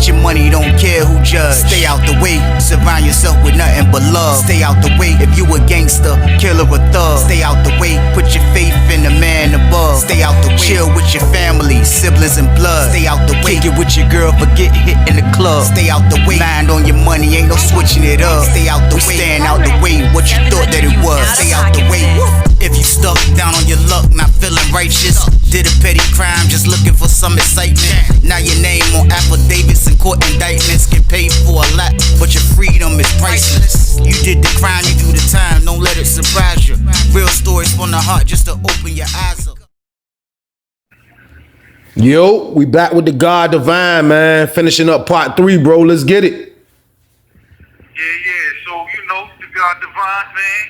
Get your money, don't care who judge. Stay out the way, surround yourself with nothing but love. Stay out the way, if you a gangster, killer or thug. Stay out the way, put your faith in the man above. Stay out the way, chill with your family, siblings and blood. Stay out the way, kick it with your girl, forget hit in the club. Stay out the way, mind on your money, ain't no switching it up. Stay out the way, stand out the way, what you thought that it was. Stay out the way. If you stuck down on your luck, not feeling righteous, did a petty crime, just looking for some excitement. Now your name on affidavits and court indictments, get paid for a lot, but your freedom is priceless. You did the crime, you do the time, don't let it surprise you. Real stories from the heart, just to open your eyes up. Yo, we back with the God Divine, man. Finishing up part 3, bro. Let's get it. Yeah. So, the God Divine, man,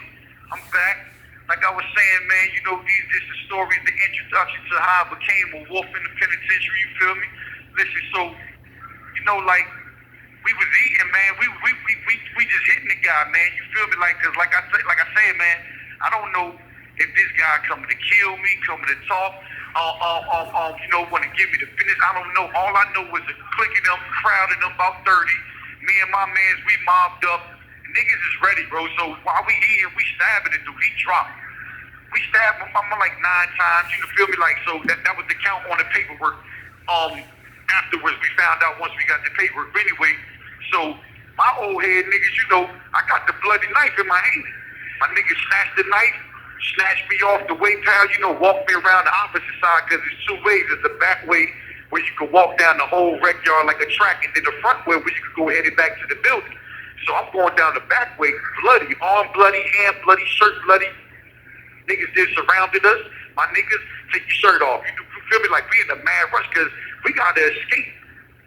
I'm back. Like I was saying, man, this is story, the introduction to how I became a wolf in the penitentiary, you feel me? Listen, so, like, we was eating, man. We just hitting the guy, man. You feel me? Like, cause like I said, man, I don't know if this guy coming to kill me, coming to talk, want to give me the business. I don't know. All I know was a clique of them, crowd of them, about 30. Me and my mans, we mobbed up. Niggas is ready, bro. So while we eating, we stabbing it, dude. He dropped. We stabbed my mama like 9 times. You feel me? Like, so that was the count on the paperwork. Afterwards, we found out once we got the paperwork. But anyway, so my old head niggas, I got the bloody knife in my hand. My niggas snatched the knife, snatched me off the way pal, walked me around the opposite side, because there's 2 ways. There's the back way where you could walk down the whole rec yard like a track, and then the front way where you could go headed back to the building. So I'm going down the back way, bloody, arm bloody, hand bloody, shirt bloody. Niggas there surrounded us. My niggas, take your shirt off. You feel me? Like we in a mad rush, because we got to escape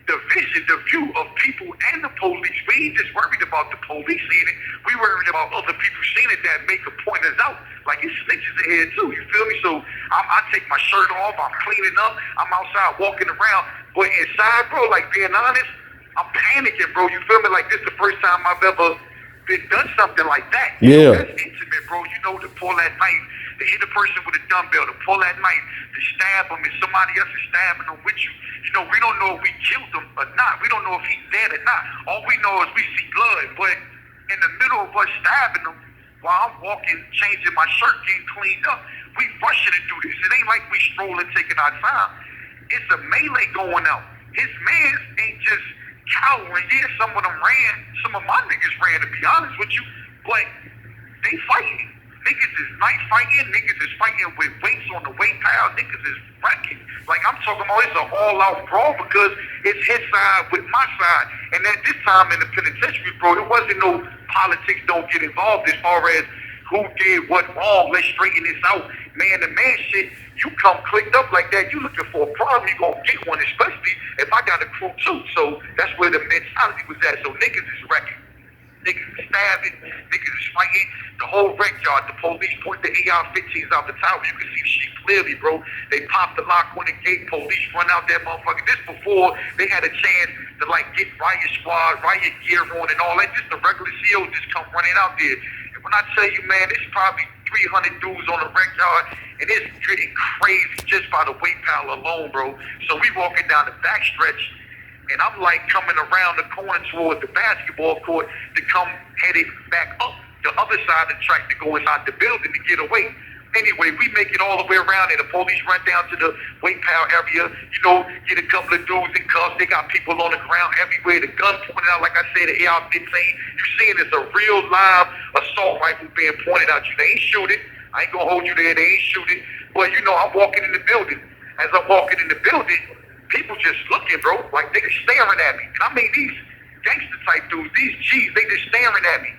the vision, the view of people and the police. We ain't just worried about the police seeing it. We worried about other people seeing it that make a point us out. Like, it's snitches in here too, you feel me? So I take my shirt off, I'm cleaning up, I'm outside walking around. But inside, bro, like being honest, I'm panicking, bro. You feel me? Like, this is the first time I've ever been done something like that. Yeah. That's intimate, bro. To pull that knife, to hit a person with a dumbbell, to pull that knife, to stab him, and somebody else is stabbing him with you. We don't know if we killed him or not. We don't know if he's dead or not. All we know is we see blood. But in the middle of us stabbing him, while I'm walking, changing my shirt, getting cleaned up, we rushing to do this. It ain't like we strolling, taking our time. It's a melee going out. His mans ain't just cowering. Yeah, some of them ran. Some of my niggas ran, to be honest with you. But they fighting. Niggas is knife fighting. Niggas is fighting with weights on the weight pile. Niggas is wrecking. Like, I'm talking about, it's an all-out brawl, because it's his side with my side. And at this time in the penitentiary, bro, there wasn't no politics don't get involved as far as who did what wrong. Let's straighten this out. Man-to-man shit, you come clicked up like that, you looking for a problem, you gonna get one, especially if I got a crew too. So that's where the mentality was at. So niggas is wrecking. Niggas is stabbing, niggas is fighting. The whole wreck yard, the police point the AR-15s out the tower. You can see the shit clearly, bro. They popped the lock on the gate, police run out that motherfucker. This before they had a chance to, like, get riot squad, riot gear on and all that. Just the regular CEOs just come running out there. And when I tell you, man, it's probably 300 dudes on the wreck yard, and it's getting crazy just by the weight pile alone, bro. So we walking down the back stretch, and I'm like coming around the corner towards the basketball court to come headed back up the other side of the track to go inside the building to get away. Anyway, we make it all the way around, and the police run down to the weight pile area, get a couple of dudes in cuffs. They got people on the ground everywhere. The gun pointed out, like I said, the AR-15. You seeing it's a real live assault rifle being pointed out you. They ain't shooting. I ain't gonna hold you there. They ain't shooting. But, I'm walking in the building. As I'm walking in the building, people just looking, bro, like they just staring at me. And I mean, these gangster type dudes, these G's, they just staring at me.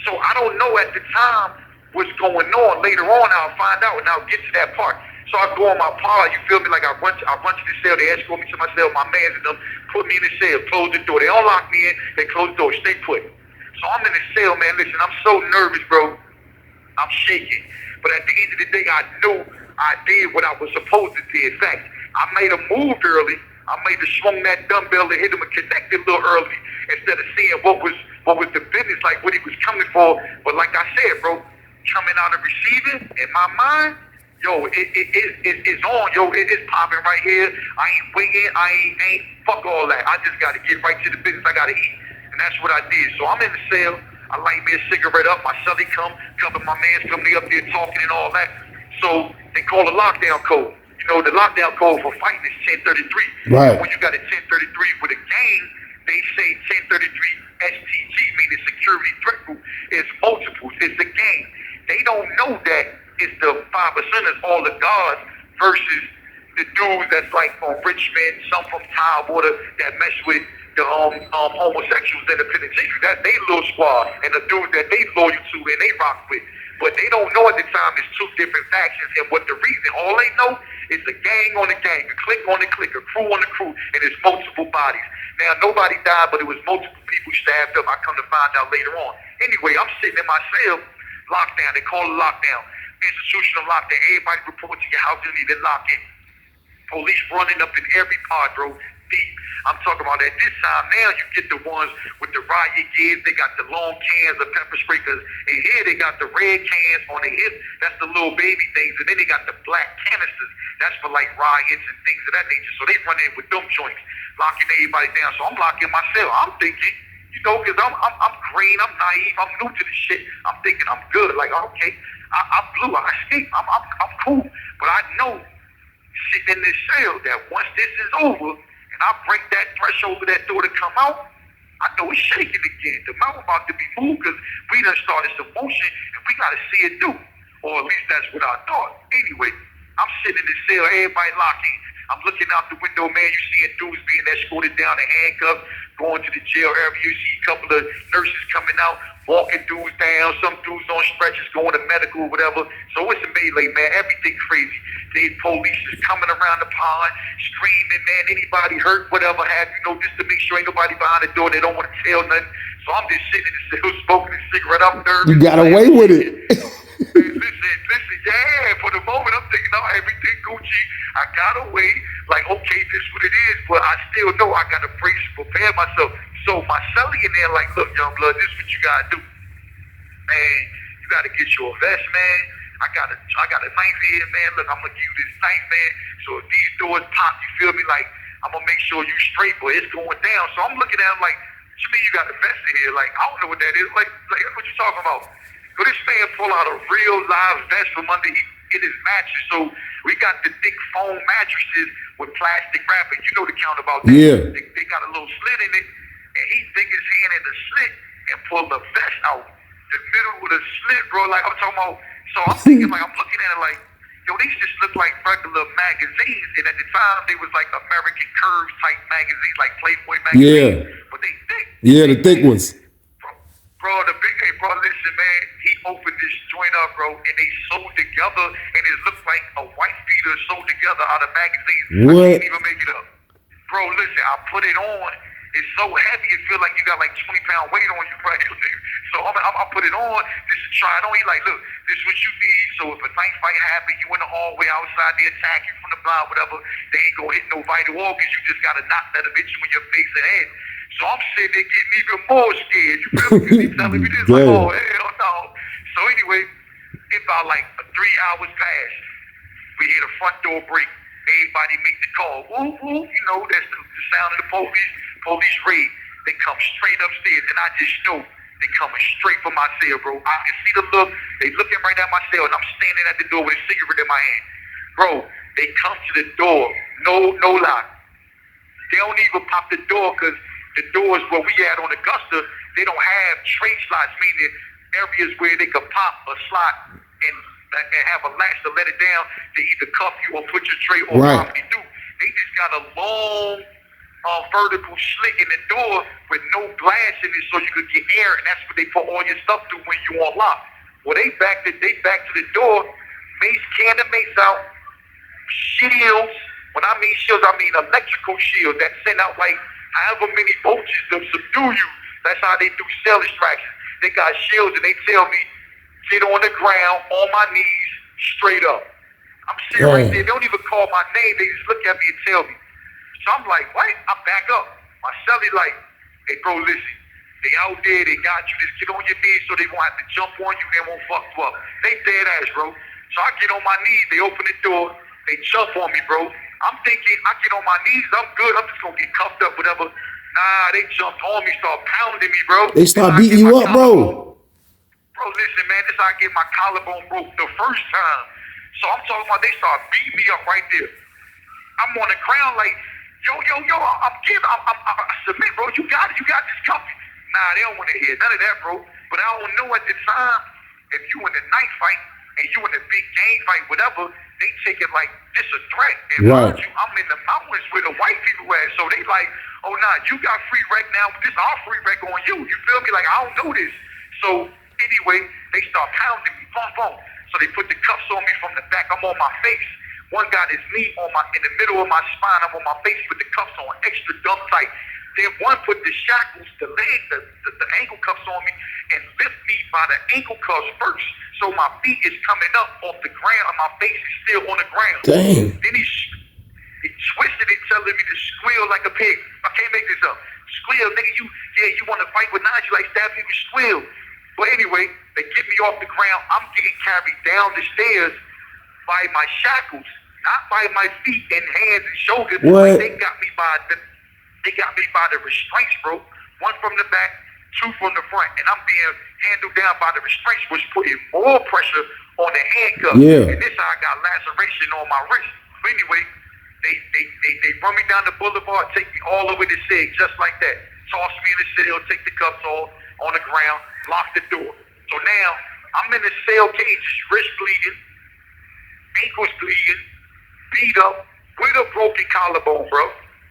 So I don't know at the time what's going on. Later on, I'll find out, and I'll get to that part. So I go on my pod, you feel me? Like I run to the cell, they escort me to my cell, my mans and them put me in the cell, close the door. They don't lock me in, they close the door, stay put. So I'm in the cell, man. Listen, I'm so nervous, bro. I'm shaking. But at the end of the day, I knew I did what I was supposed to do. In fact, I made a move early. I made have swung that dumbbell and hit him and connected a little early instead of seeing what was the business, like what he was coming for. But like I said, bro, coming out of receiving, in my mind, Yo, it's on, yo. It's popping right here. I ain't waiting. I ain't fuck all that. I just gotta get right to the business. I gotta eat, and that's what I did. So I'm in the cell. I light me a cigarette up. My celly couple of my mans come they up there talking and all that. So they call a lockdown code. You know, the lockdown code for fighting is 1033. Right. When you got a 1033 with a gang, they say 1033 STG, meaning security threat group. It's multiples. It's a gang. They don't know that it's the 5%ers, all the guards, versus the dudes that's like from Richmond, some from Tidewater that mess with the homosexuals in the penitentiary. That they little squad, and the dudes that they loyal to and they rock with. But they don't know at the time it's two different factions, and what the reason. All they know is a gang on a gang, a clique on a clique, a crew on a crew, and it's multiple bodies. Now, nobody died, but it was multiple people stabbed up. I come to find out later on. Anyway, I'm sitting in my cell, lockdown. They call it lockdown. Institutional lockdown. Everybody report to your house. You need to lock in. Police running up in every pod, bro. Deep. I'm talking about at this time now. You get the ones with the riot gears. They got the long cans of pepper spray. And here they got the red cans on the hip. That's the little baby things. And then they got the black canisters. That's for like riots and things of that nature. So they run in with them joints, locking everybody down. So I'm locking myself. I'm thinking, you know, because I'm green, I'm naive, I'm new to this shit. I'm thinking I'm good. Like, okay, I blew, I escaped. I'm cool. But I know sitting in this cell that once this is over and I break that threshold of that door to come out, I know it's shaking again. The mountain about to be moved because we done started some motion and we got to see it through. Or at least that's what I thought. Anyway, I'm sitting in this cell, everybody locked in. I'm looking out the window, man. You seeing dudes being escorted down in handcuffs, going to the jail area. You see a couple of nurses coming out, walking dudes down. Some dudes on stretchers going to medical, whatever. So it's a melee, man. Everything crazy. The police is coming around the pond, screaming, man. Anybody hurt, whatever have you know, just to make sure ain't nobody behind the door. They don't want to tell nothing. So I'm just sitting in the cell, smoking a cigarette. I'm nervous. You got away with it. Listen, yeah. For the moment, I'm thinking, oh, everything Gucci. I got away, like, okay, this is what it is, but I still know I got to brace and prepare myself. So my celly in there, like, look, young blood, this is what you got to do. Man, you got to get your vest, man. I got a knife here, man. Look, I'm going to give you this knife, man. So if these doors pop, you feel me? Like, I'm going to make sure you straight, but it's going down. So I'm looking at him like, what you mean you got a vest in here? Like, I don't know what that is. Like what you talking about? So this man pull out a real live vest from under in his mattress. So we got the thick foam mattresses with plastic wrapping. You know the count about that. Yeah. They got a little slit in it, and he stick his hand in the slit and pull the vest out. The middle of the slit, bro. Like I'm talking about. So I'm thinking, like I'm looking at it like, yo, these just look like regular magazines. And at the time, they was like American Curves type magazines, like Playboy magazines. Yeah. But they thick. Yeah, the thick ones. Bro, listen, man. He opened this joint up, bro, and they sewed together, and it looked like a white beater sewed together out of magazines. What? I can't even make it up. Bro, listen, I put it on. It's so heavy, it feels like you got like 20-pound weight on you, right? So I put it on just to try it on. He like, look, this is what you need. So if a knife fight happen, you in the hallway outside, they attack you from the blind, whatever, they ain't gonna hit no vital organs. You just gotta knock that bitch in your face and head. So I'm sitting there getting even more scared. You feel me? Because he's telling me this, like, oh, hell no. So anyway, it about like 3 hours passed. We hear the front door break. Everybody make the call. Woo, woo. You know, that's the sound of the police. Police raid. They come straight upstairs, and I just know they coming straight for my cell, bro. I can see the look. They looking right at my cell, and I'm standing at the door with a cigarette in my hand. Bro, they come to the door. No lock. They don't even pop the door because the doors where we at on Augusta, they don't have trade slots, meaning areas where they could pop a slot and have a latch to let it down to either cuff you or put your tray or probably do. They just got a long vertical slit in the door with no glass in it so you could get air, and that's what they put all your stuff through when you on lock. Well, they back to the door, can the mace out, shields. When I mean shields, I mean electrical shields that send out like however many voltages to subdue you. That's how they do cell extraction. They got shields and they tell me, get on the ground, on my knees, straight up. I'm sitting right there. They don't even call my name. They just look at me and tell me. So I'm like, what? I back up. My celly like, hey, bro, listen. They out there. They got you. Just get on your knees so they won't have to jump on you. They won't fuck you up. They dead ass, bro. So I get on my knees, they open the door, they jump on me, bro. I'm thinking, I get on my knees, I'm good, I'm just gonna get cuffed up, whatever. Nah, they jumped on me, start pounding me, bro. They start beating you up, bro. Bro, listen, man, this how I get my collarbone broke the first time. So I'm talking about they start beating me up right there. I'm on the ground like, yo, I'm submit, bro. You got this company. Nah, they don't want to hear none of that, bro. But I don't know at the time if you in the night fight and you in the big game fight, whatever, they take it like this a threat. And mind you, I'm in the mountains where the white people at, so they like, oh nah, you got free rec now, but this our free rec on you. You feel me? Like I don't know this. So anyway, they start pounding me, boom, boom. So they put the cuffs on me from the back. I'm on my face. One got his knee in the middle of my spine. I'm on my face with the cuffs on, extra dumb tight. Then one put the shackles, the ankle cuffs on me and lift me by the ankle cuffs first. So my feet is coming up off the ground and my face is still on the ground. Dang. Then he twisted it, telling me to squeal like a pig. I can't make this up. Squeal, nigga, you want to fight with knives, you like stab people, squeal. But anyway, they get me off the ground. I'm getting carried down the stairs by my shackles, not by my feet and hands and shoulders. What? They got me by the restraints, bro. One from the back, two from the front, and I'm being handled down by the restraints, which putting more pressure on the handcuffs. Yeah. And this how I got laceration on my wrist. But anyway, they run me down the boulevard, take me all over the SIG, just like that. Toss me in the cell, take the cuffs off on the ground, lock the door. So now I'm in the cell cages, wrist bleeding, ankles bleeding, beat up, with a broken collarbone, bro.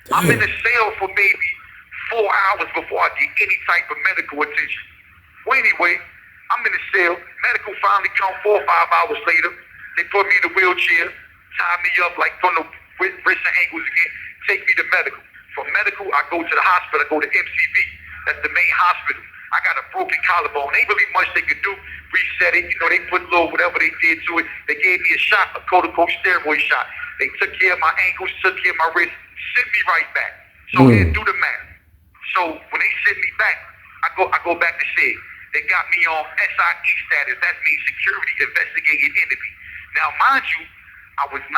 I'm in the cell for maybe 4 hours before I get any type of medical attention. Well, anyway, I'm in the cell. Medical finally come 4 or 5 hours later. They put me in a wheelchair, tie me up like from the wrist and ankles again, take me to medical. From medical, I go to the hospital. I go to MCV. That's the main hospital. I got a broken collarbone. Ain't really much they could do. Reset it. You know, they put a little whatever they did to it. They gave me a shot, a corticosteroid shot. They took care of my ankles, took care of my wrist, sent me right back. So then do the math. So when they send me back, I go back to SIG. They got me on SIE status. That means security investigating enemy. Now, mind you, I was 19.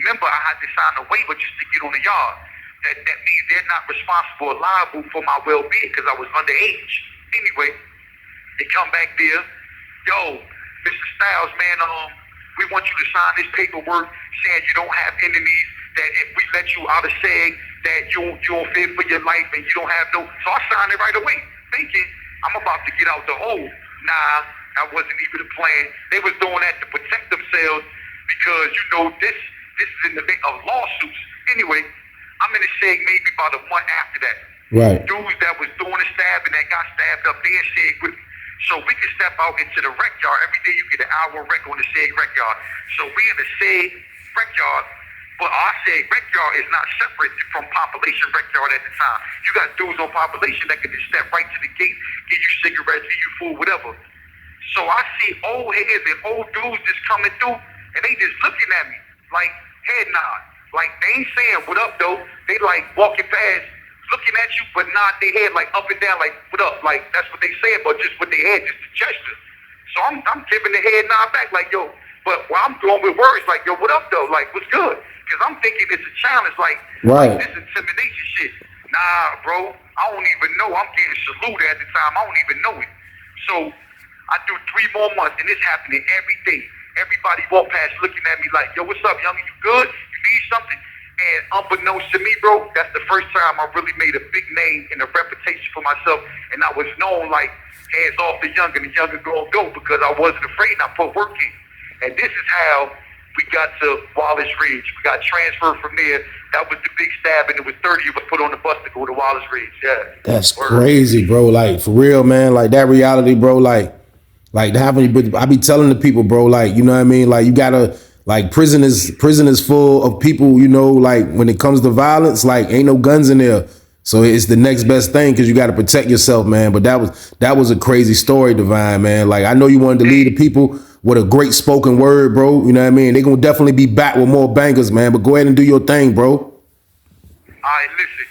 Remember, I had to sign a waiver just to get on the yard. That means they're not responsible or liable for my well-being because I was underage. Anyway, they come back there. Yo, Mr. Styles, man, we want you to sign this paperwork saying you don't have enemies, that if we let you out of SIG, that you don't fear for your life and you don't have no... So I signed it right away, thinking I'm about to get out the hole. Nah, that wasn't even the plan. They was doing that to protect themselves because, you know, this is in the vein of lawsuits. Anyway, I'm in the SIG maybe about a month after that. Right. Dudes that was doing the stabbing that got stabbed up, they in SIG with me. So we can step out into the rec yard. Every day you get an hour rec on the SIG rec yard. So we in the SIG rec yard, but our SIG rec yard is not separate from population rec yard at the time. You got dudes on population that can just step right to the gate, give you cigarettes, give you food, whatever. So I see old heads and old dudes just coming through, and they just looking at me like head nod. Like they ain't saying what up though. They like walking past, looking at you, but nod their head like up and down, like what up? Like that's what they saying, but just with their head, just a gesture. So I'm giving the head nod back, like yo. But while I'm going with words like yo, what up though? Like what's good? Because I'm thinking it's a challenge, like this intimidation shit. Nah, bro, I don't even know. I'm getting saluted at the time. I don't even know it. So I do 3 more months, and it's happening every day. Everybody walk past looking at me like, yo, what's up, young? You good? You need something? And unbeknownst to me, bro, that's the first time I really made a big name and a reputation for myself. And I was known like hands off the younger gonna go because I wasn't afraid and I put work in. And this is how we got to Wallace Ridge. We got transferred from there. That was the big stab, and it was 30 of us put on the bus to go to Wallace Ridge. Yeah. That's crazy, bro. Like, for real, man. Like, that reality, bro, like having, I be telling the people, bro, like, you know what I mean? Like, you gotta, like, prison is full of people, you know, like, when it comes to violence, like, ain't no guns in there. So it's the next best thing because you got to protect yourself, man. But that was a crazy story, Divine, man. Like, I know you wanted to lead the people with a great spoken word, bro. You know what I mean? They're going to definitely be back with more bangers, man. But go ahead and do your thing, bro. All right, listen.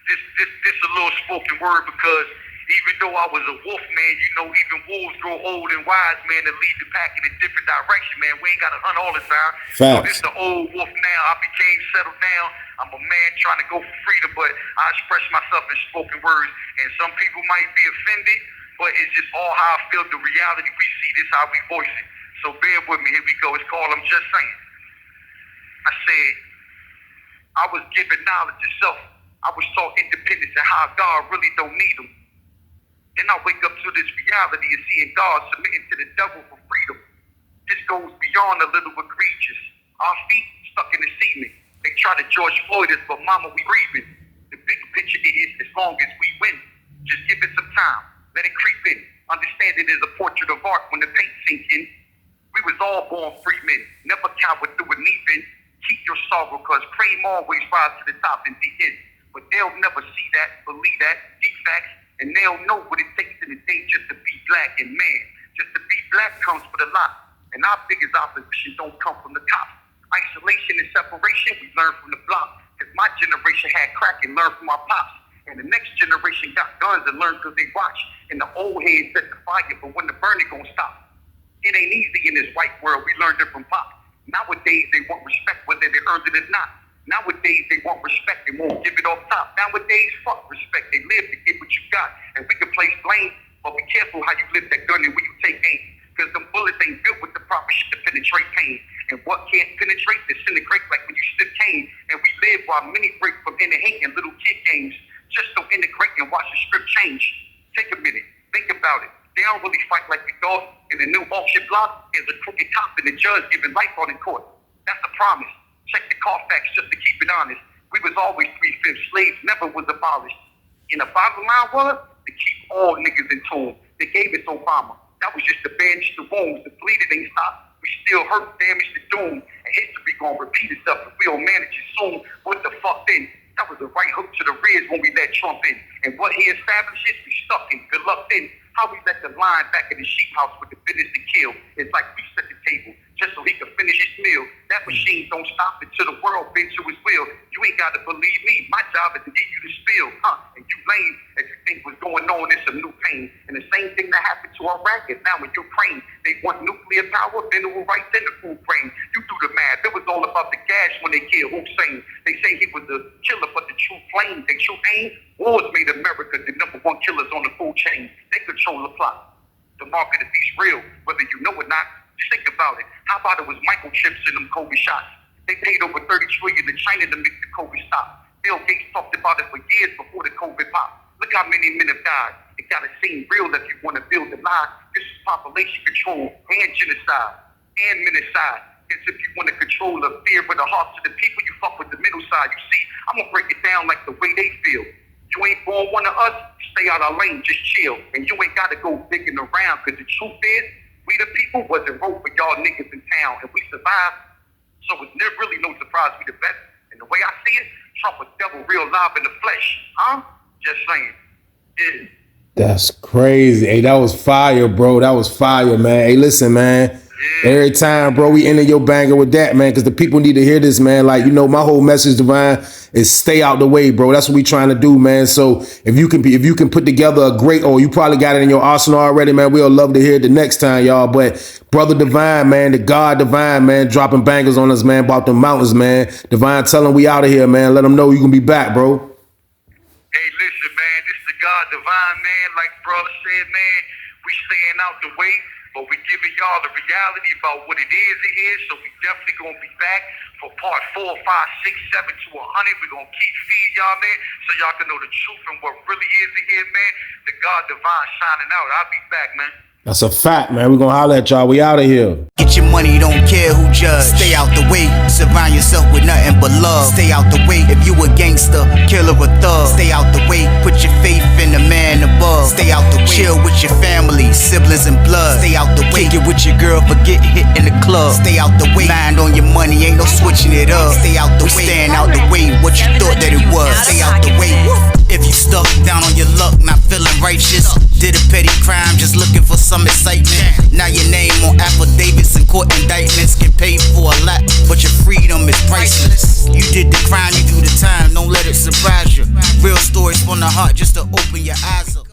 This a little spoken word because Even though I was a wolf, man, you know, even wolves grow old and wise, man, to lead the pack in a different direction, man. We ain't got to hunt all the time. Facts. So this the old wolf now. I became settled down. I'm a man trying to go for freedom, but I express myself in spoken words. And some people might be offended, but it's just all how I feel. The reality we see, this how we voice it. So bear with me. Here we go. It's called I'm Just Saying. I said, I was given knowledge of self. I was taught independence and how God really don't need them. Then I wake up to this reality of seeing God submitting to the devil for freedom. This goes beyond a little egregious. Our feet stuck in the cement. They try to George Floyd us, but mama, we breathing. The big picture is, as long as we win, just give it some time. Let it creep in. Understand it is a portrait of art when the paint sink in. We was all born free men. Never coward through a knee bend. Keep your sorrow, cause cream always rise to the top and be hid. But they'll never see that, believe that, deep facts. And they'll know what it takes in the day just to be black and man. Just to be black comes with a lot. And our biggest opposition don't come from the top. Isolation and separation, we learn from the block. Cause my generation had crack and learned from our pops. And the next generation got guns and learned cause they watch. And the old heads set the fire, but when the burning gon' stop. It ain't easy in this white world, we learned it from pop. Nowadays they want respect whether they earned it or not. Nowadays, they want respect, they won't give it off top. Nowadays, fuck respect, they live to get what you got. And we can place blame, but be careful how you lift that gun and when you take aim. Cause them bullets ain't built with the proper shit to penetrate pain. And what can't penetrate, disintegrate like when you sip cane. And we live while many break from inner hate and little kid games. Just don't integrate and watch the script change. Take a minute, think about it. They don't really fight like we thought. And the new auction block is a crooked cop and the judge giving life on in court. That's a promise. Check the Carfax just to keep it honest. We was always 3/5 slaves, never was abolished. And the bottom line was to keep all niggas in tune. They gave it to Obama. That was just to bandage the wounds. The bleeding ain't stopped. We still hurt, damage the doom. And history gonna repeat itself if we don't manage it soon. What the fuck then? That was the right hook to the ribs when we let Trump in. And what he establishes, we stuck in. Good luck then. How we let the lion back in the sheep house with the business to kill. It's like we set the table just so he could finish his meal. That machine don't stop until the world bends to his will. You ain't got to believe me. My job is to get you to spill. And you lame as you think what's going on is some new pain. And the same thing that happened to Iraq is now in Ukraine. They want nuclear power, mineral rights, and the food grain. You do the math. It was all about the gas when they killed Hussein. They say he was a killer, but the true flame, they true aim. Wars made America the #1 killers on the food chain. They control the plot. The market of the beast real, whether you know or not. Just think about it. How about it was microchips in them COVID shots? They paid over $30 trillion to China to make the COVID stop. Bill Gates talked about it for years before the COVID pop. Look how many men have died. It gotta seem real if you want to build a lie. This is population control and genocide and menocide. It's if you want to control the fear with the hearts of the people, you fuck with the middle side. You see, I'm gonna break it down like the way they feel. You ain't born one of us, stay out our lane, just chill. And you ain't gotta go digging around, cause the truth is, we the people wasn't wrote for y'all niggas in town, and we survived. So it's really no surprise we the best. And the way I see it, Trump was devil real live in the flesh. Just saying. Yeah. That's crazy. Hey, that was fire, bro. That was fire, man. Hey, listen, man. Yeah. Every time, bro, we end your banger with that, man, because the people need to hear this, man. Like, you know, my whole message, Divine, is stay out the way, bro. That's what we trying to do, man. So if you can put together a great, or you probably got it in your arsenal already, man, we'll love to hear it the next time, y'all. But Brother Divine, man, the God Divine, man, dropping bangers on us, man, about the mountains, man. Divine, tell them we out of here, man. Let them know you can be back, bro. Hey, listen, man, this is the God Divine, man. Like brother said, man, we staying out the way. But we giving y'all the reality about what it is in here, so we definitely gonna be back for part 4, 5, 6, 7 to 100. We're gonna keep feeding y'all, man, so y'all can know the truth and what really is in here, man. The God Divine shining out. I'll be back, man. That's a fact, man. We're gonna holler at y'all. We out of here. Get your money, don't care who judge. Stay out the way, surround yourself with nothing but love. Stay out the way if you a gangster, killer or thug. Stay out the way, put your faith in the man above. Stay out the way, chill with your family, siblings and blood. Stay out the way, kick it with your girl, forget hit in the club. Stay out the way, mind on your money, ain't no switching it up. Stay out the way, staying out the way, what you thought that it was. Stay out the way. If you stuck down on your luck, not feeling righteous, did a petty crime, just looking for some excitement. Now your name on affidavits and court indictments, get paid for a lot, but your freedom is priceless. You did the crime, you do the time, don't let it surprise you. Real stories from the heart, just to open your eyes up.